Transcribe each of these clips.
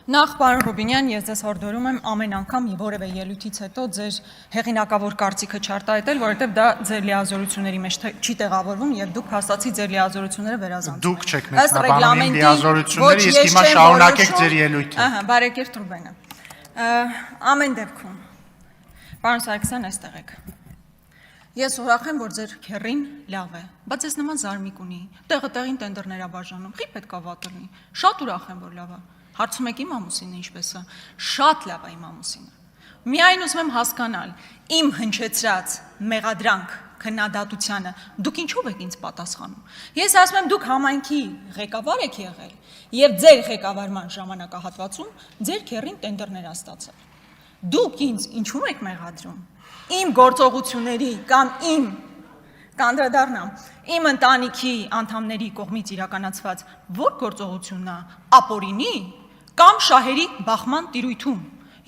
Նախ պարոն Ռուբինյան, ես ձեզ հորդորում եմ ամեն անգամ որևէ ելույթից հետո ձեր հեղինակավոր կարծիքը չարտահայտել, որովհետև դա ձեր լիազորությունների մեջ չի տեղավորվում եւ դուք փաստացի ձեր լիազորությունները վերազանցում եք։ Դուք չեք մեկնաբանում լիազորությունները, իսկ հիմա շարունակեք ձեր ելույթը։ Ահա, բարեկերտ Ռուբենը։ Ամեն դեպքում պարոն Սարգսյան, այստեղ եք։ Ես ուրախ եմ, որ ձեր քեռին լավ է, բայց ես նման զարմիկ ունի։ Տեղը տեղին տենդերներ է բաժանում։ Խի պետքա վատ լինի։ Շատ ուրախ եմ, որ լավ է։ Հարցում եք իմ ամուսինը ինչպես է։ Շատ լավ է իմ ամուսինը։ Միայն ուզում եմ հասկանալ, իմ հնչեցրած մեղադրանք քննադատությանը դուք ինչով եք ինձ պատասխանում։ Ես ասում եմ, դուք համայնքի ղեկավար եք եղել եւ ձեր ղեկավարման ժամանակահատվածում ձեր քեռին տենդերներ ա ստացել։ Դուք ինձ ինչու՞մ եք մեղադրում։ Իմ գործողությունների կամ իմ կանդրադառնամ, իմ ընտանիքի անդամների կողմից իրականացված որ գործողությունն է ապօրինի կամ շահերի բախման տիրույթում։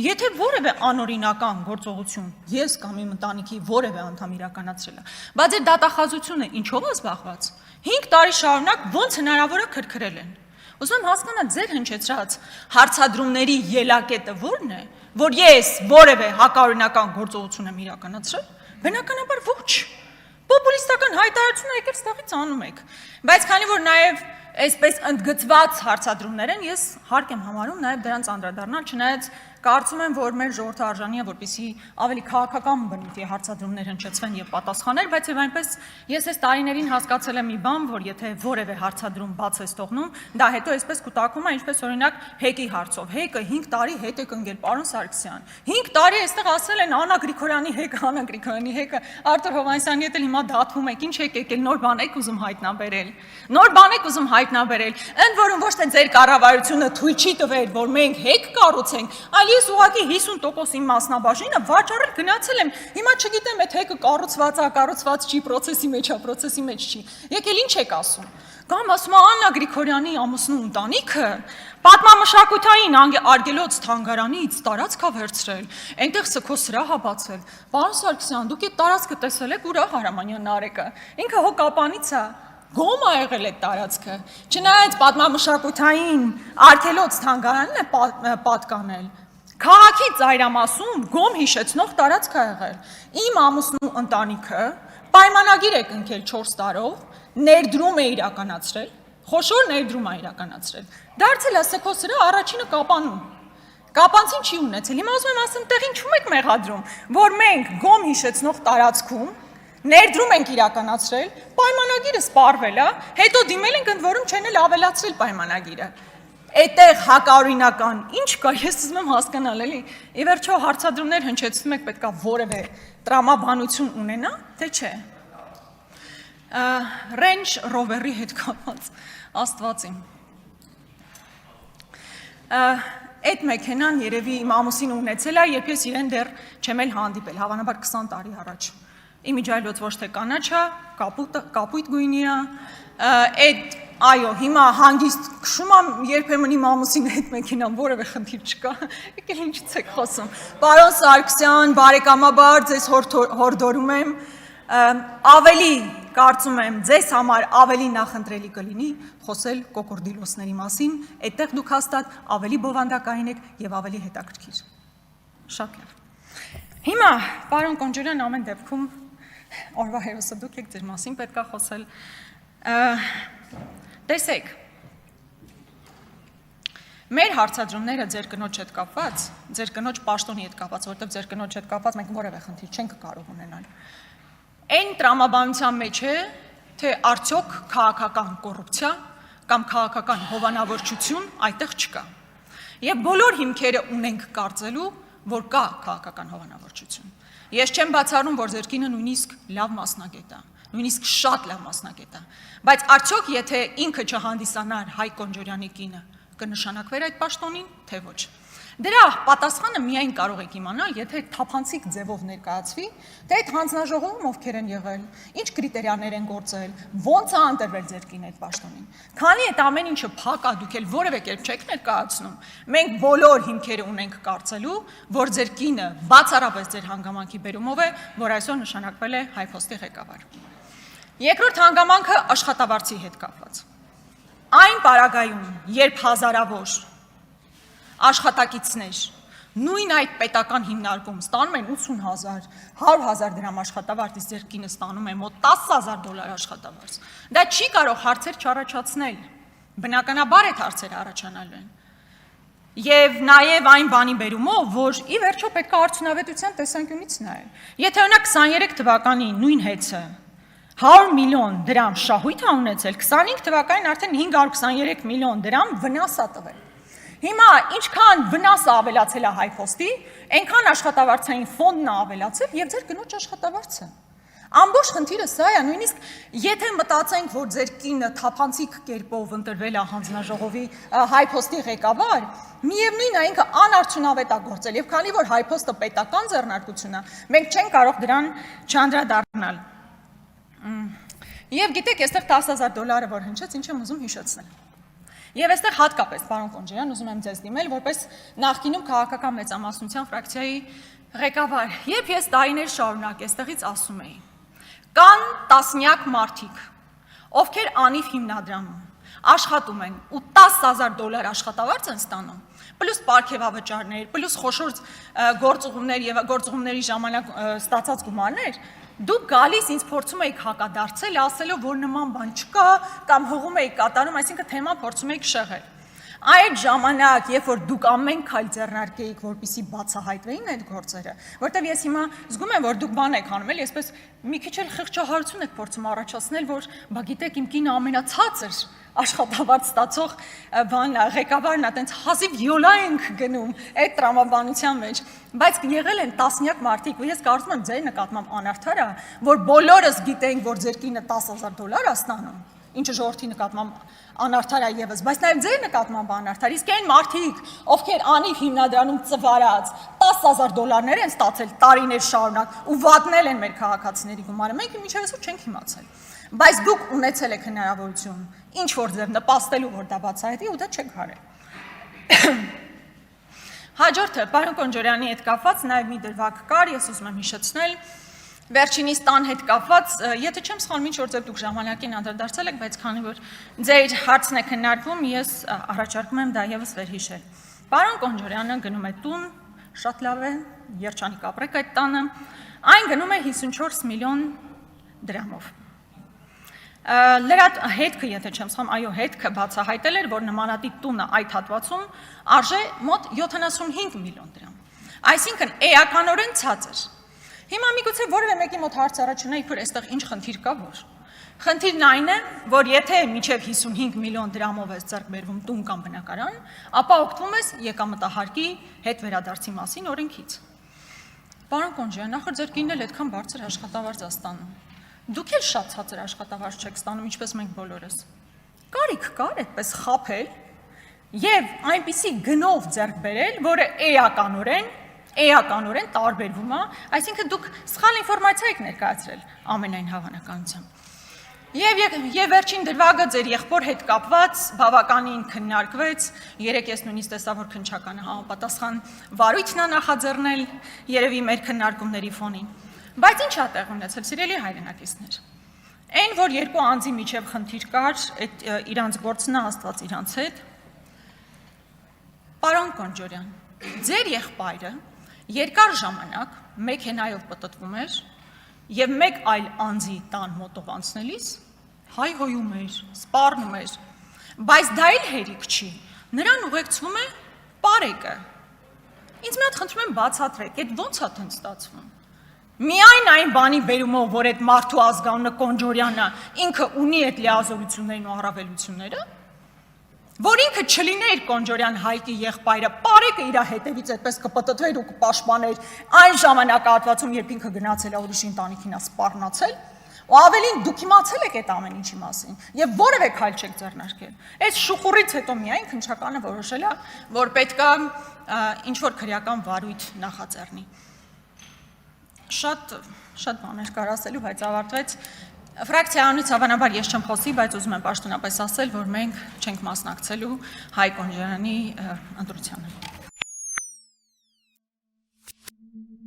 Եթե որևէ անօրինական գործողություն ես կամ իմ ընտանիքի որևէ անդամ իրականացրել է, բայց այդ դատախազությունը ինչով է զբաղված։ 5 տարի շարունակ ոնց հնարավոր է քրքրել են։ Ուզում եմ հասկանալ ձեր հնչեցրած հարցադրումների ելակետը ո՞րն է, որ ես որևէ հակաօրինական գործողություն եմ իրականացրել։ Բնականաբար ոչ։ Պոպուլիստական հայտարարություն եկել ստեղից անում եք, բայց քանի որ նաև այսպես ընդգծված հարցադրումներ են, ես հարկ եմ համարում նաև դրանց անդրադառնալ, չնայած կարծում եմ, որ մեր ժողովուրդը արժանի է, որպեսզի ավելի քաղաքական բնույթի հարցադրումներ հնչեցվեն եւ պատասխաներ, բայց եւ այնպես ես այս տարիներին հասկացել եմ մի բան, որ եթե որևէ հարցադրում բաց ես թողնում, դա հետո այսպես կուտակում է, ինչպես օրինակ Հեկի հարցով։ Հեկը 5 տարի հետ է կնգել, պարոն Սարգսյան։ 5 տարի այստեղ ասել են Աննա Գրիգորյանի հեկը, Աննա Գրիգորյանի հեկը, Արտուր Հովհաննիսյանի հետ էլ հիմա դատվում եք, ինչ եք եկել, նոր բան եք ուզում հայտնաբերել։ Նոր բան եք ուզում հայտնաբերել։ Ընդ որում ոչ թե ձեր կառավարությունը թույլ չի տվել, որ մենք հեկ կառուցենք, այլ ես ուղղակի 50% իմ մասնաբաժինը վաճառել գնացել եմ։ Հիմա չգիտեմ այդ հեկը կառուցված է, կառուցված չի, process-ի մեջ է, process-ի մեջ չի։ Եկել ինչ եք ասում։ Կամ ասում է Աննա Գրիգորյանի ամուսնու ընտանիքը պատմամշակութային արգելոց թանգարանից տարածք է վերցրել, այնտեղ սքո սրահ է բացել։ Պարոն Սարգսյան, դուք այդ տարածքը տեսել եք ուրա Հարամանյան Նարեկը։ Ինքը հո կապանից է։ Գոմ է եղել այդ տարածքը։ Չնայած պատմամշակութային արգելոց թանգարանն է պատկանել։ Քաղաքի ծայրամասում գոմ հիշեցնող տարածք է եղել։ Իմ ամուսնու ընտանիքը պայմանագիր է կնքել 4 տարով, ներդրում է իրականացրել, խոշոր ներդրում է իրականացրել։ Դարձել է սքո սրահ առաջինը կապանում։ Կապանցին չի ունեցել։ Հիմա ուզում եմ ասեմ, տեղ ինչու եք մեղադրում, որ մենք գոմ հիշեցնող տարածքում ներդրում ենք իրականացրել, պայմանագիրը սպառվել է, հետո դիմել ենք ընդ որում չեն էլ ավելացրել պայմանագիրը։ Այդտեղ հակաօրինական ինչ կա, ես ուզում եմ հասկանալ, էլի։ Ի վերջո հարցադրումներ հնչեցնում եք, պետքա որևէ տրամաբանություն ունենա, թե չէ։ Range Rover-ի հետ կապված Աստվածին։ Այդ մեքենան երևի իմ ամուսինը ունեցել է, երբ ես իրեն դեռ չեմ էլ հանդիպել, հավանաբար 20 տարի առաջ։ Իմիջայլոց ոչ թե կանաչ է, կապույտ գույնի է, այդ այո, հիմա հանգիստ քշում եմ, երբեմն իմ ամուսինը այդ մեքենան որևէ խնդիր չկա, եկել ինչից եք խոսում։ Պարոն Սարգսյան, բարեկամաբար ձեզ հորդորում եմ, ավելի կարծում եմ ձեզ համար ավելի նախընտրելի կլինի խոսել կոկորդիլոսների մասին, այդտեղ դուք հաստատ ավելի բովանդակային եք եւ ավելի հետաքրքիր։ Շատ լավ։ Հիմա, պարոն Կոնջորյան, ամեն դեպքում օրվա հերոսը դուք եք, ձեր մասին պետք է խոսել։ Տեսեք, մեր հարցադրումները ձեր կնոջ հետ կապված, ձեր կնոջ պաշտոնի հետ կապված, որտեղ ձեր կնոջ հետ կապված մենք որևէ խնդիր չենք կարող ունենալ։ Այն տրամաբանության մեջ է, թե արդյոք քաղաքական կոռուպցիա կամ քաղաքական հովանավորչություն այդտեղ չկա։ Եվ բոլոր հիմքերը ունենք կարծելու, որ կա քաղաքական հովանավորչություն։ Ես չեմ բացառում, որ ձեր կինը նույնիսկ լավ մասնագետ է, նույնիսկ շատ լավ մասնագետ է, բայց արդյոք եթե ինքը չհանդիսանար Հայկ Կոնջորյանի կինը, կնշանակվեր այդ պաշտոնին, թե ոչ։ Դրա պատասխանը միայն կարող եք իմանալ, եթե թափանցիկ ձևով ներկայացվի, թե այդ հանձնաժողովում ովքեր են եղել, ինչ կրիտերիաներ են գործել, ոնց է ընտրվել ձեր կինը այդ պաշտոնին։ Քանի այդ ամեն ինչը փակ է, դուք էլ որևէ կերպ չեք ներկայացնում, մենք բոլոր հիմքերը ունենք կարծելու, որ ձեր կինը բացառապես ձեր հանգամանքի բերումով է, որ այսօր նշանակվել է Հայփոստի ղեկավար։ Երկրորդ հանգամանքը աշխատավարձի հետ կապված։ Այն պարագայում, երբ հազարավոր աշխատակիցներ նույն այդ պետական հիմնարկում ստանում են 80,000, 100,000 դրամ աշխատավարձ, իսկ ձեր կինը ստանում է մոտ $10,000 աշխատավարձ։ Դա չի կարող հարցեր չառաջացնել։ Բնականաբար այդ հարցերը առաջանալու են։ Եվ նաև այն բանի բերումով, որ ի վերջո պետք է արդյունավետության տեսանկյունից նայել։ Եթե օրինակ 23 թվականի նույն հեծը 100 միլիոն դրամ շահույթ է ունեցել, 25 թվականին արդեն 523 միլիոն դրամ վնաս է տվել։ Հիմա ինչքան վնասը ավելացել է Հայփոստի, այնքան աշխատավարձային ֆոնդն է ավելացել եւ ձեր կնոջ աշխատավարձը։ Ամբողջ խնդիրը սա է, նույնիսկ եթե մտածենք, որ ձեր կինը թափանցիկ կերպով ընտրվել է հանձնաժողովի Հայփոստի ղեկավար, միևնույն է ինքը անարդյունավետ է գործել, եւ քանի որ Հայփոստը պետական ձեռնարկություն է, մենք չենք կարող դրան չանդրադառնալ։ Եվ գիտեք, այստեղ $10,000 որ հնչեց, ինչ եմ ուզում հիշեցնել։ Եվ այստեղ հատկապես, պարոն Կոնջարյան, ուզում եմ ձեզ դիմել, որպես նախկինում քաղաքական մեծամասնության ֆրակցիայի ղեկավար, երբ ես տարիներ շարունակ այստեղից ասում էի, կան տասնյակ մարդիկ, ովքեր անիվ հիմնադրամում աշխատում են ու $10,000 աշխատավարձ են ստանում, պլյուս պարգևավճարներ, պլյուս խոշոր գործուղումներ եւ գործուղումների ժամանակ ստացած գումարներ, դուք գալիս ինձ փորձում եք հակադարձել, ասելով, որ նման բան չկա, կամ հողում եք կատարում, այսինքն թեման փորձում եք շեղել։ Այդ ժամանակ, երբ որ դուք ամեն քայլ ձեռնարկեիք, որպեսզի բացահայտվեին այդ գործերը, որտեղ ես հիմա զգում եմ, որ դուք բան եք անում, էլի, այսպես մի քիչ էլ խղճահարություն եք փորձում առաջացնել, որ բա գիտեք, իմ կինը ամենացածր աշխատավարձ ստացող բանն է, ղեկավարն է, տենց հազիվ յոլա ենք գնում այդ տրամաբանության մեջ, բայց եղել են տասնյակ մարդիկ, ու ես կարծում եմ ձեր նկատմամբ անարդար է, որ բոլորս գիտենք, որ ձեր կինը $10,000 է ստանում, ինչը ժողովրդի նկատմամբ անարդար է ևս, բայց նաև ձեր նկատմամբ անարդար, իսկ այն մարդիկ, ովքեր անիվ հիմնադրամում ծվարած $10,000 են ստացել տարիներ շարունակ ու վատնել են մեր քաղաքացիների գումարը, մենք մինչև այսօր չենք իմացել, բայց դուք ունեցել եք հնարավորություն ինչ որ ձև նպաստելու, որ դա բացահայտվի ու դա չեք արել։ Հաջորդը, պարոն Կոնջարյանի հետ կապված նաև մի դրվագ կար, ես ուզում եմ հիշեցնել, վերջինիս տան հետ կապված, եթե չեմ սխալվում, ինչ որ ձև դուք ժամանակին անդրադարձել եք, բայց քանի որ ձեր հարցն է քննարկվում, ես առաջարկում եմ դա ևս վերհիշել։ Պարոն Կոնջարյանը գնում է տուն, շատ լավ է, երջանիկ ապրեք այդ տանը, այն գնում է 54 միլիոն դրամով։ Լրատ հետքը, եթե չեմ սխալվում, այո, հետքը բացահայտել էր, որ նմանատիպ տունը այդ հատվածում արժե մոտ 75 միլիոն դրամ։ Այսինքն էականորեն ցածր։ Հիմա միգուցե որևէ մեկի մոտ հարց առաջանա, իբր այստեղ ինչ խնդիր կա, որ։ Խնդիրն այն է, որ եթե մինչև 55 միլիոն դրամով ես ձեռք բերվում տուն կամ բնակարան, ապա օգտվում ես եկամտահարկի հետ վերադարձի մասին օրենքից։ Պարոն Կոնջարյան, նախ ձեր կինն էլ այդքան բարձր աշխատավարձ է ստանում։ Դուք էլ շատ ցածր աշխատավարձ չեք ստանում, ինչպես մենք բոլորս։ Կարիք կար այդպես խաբել եւ այնպիսի գնով ձեռք բերել, որը էականորեն տարբերվում է, այսինքն դուք սխալ ինֆորմացիա եք ներկայացրել ամենայն հավանականությամբ։ Եվ վերջին դրվագը ձեր եղբոր հետ կապված բավականին քննարկվեց, երեք ես նույնիսկ տեսա, որ քննչականը համապատասխան վարույթն է նախաձեռնել երևի մեր քննարկումների ֆոնին։ Բայց ինչ է տեղ ունեցել, սիրելի հայրենակիցներ։ Այն, որ երկու անձի միջև խնդիր կար, այդ իրանց գործն է Աստված իրանց հետ։ Պարոն Կոնջարյան, ձեր եղբայրը երկար ժամանակ մեքենայով պտտվում էր եւ մեկ այլ անձի տան մոտով անցնելիս հայհոյում էր, սպառնում էր, բայց դա էլ հերիք չի։ Նրան ուղեկցվում է պարեկը։ Ինձ մի հատ խնդրում եմ բացատրեք, այդ ո՞նց է տենց ստացվում։ Միայն այն բանի բերումով, որ այդ մարդու ազգանունը Կոնջարյանը ինքը ունի այդ լիազորություններն ու առավելությունները, որ ինքը չլիներ Կոնջարյան Հայկի եղբայրը, պարեկը իր հետևից այդպես կպտտվեր ու կպաշտպաներ այն ժամանակահատվածում, երբ ինքը գնացել է ուրիշի ընտանիքին է սպառնացել, ու ավելին դուք իմացել եք այդ ամեն ինչի մասին եւ որևէ քայլ չեք ձեռնարկել։ Այս շուխուրից հետո միայն քննչականը որոշել է, որ պետքա ինչ որ քրեական վարույթ նախաձեռնի։ Շատ բաներ կար ասելու, բայց ավարտվեց։ Ֆրակցիայից հավանաբար ես չեմ խոսի, բայց ուզում եմ պաշտոնապես ասել, որ մենք չենք մասնակցելու Հայ Կոնջարյանի ընտրությանը։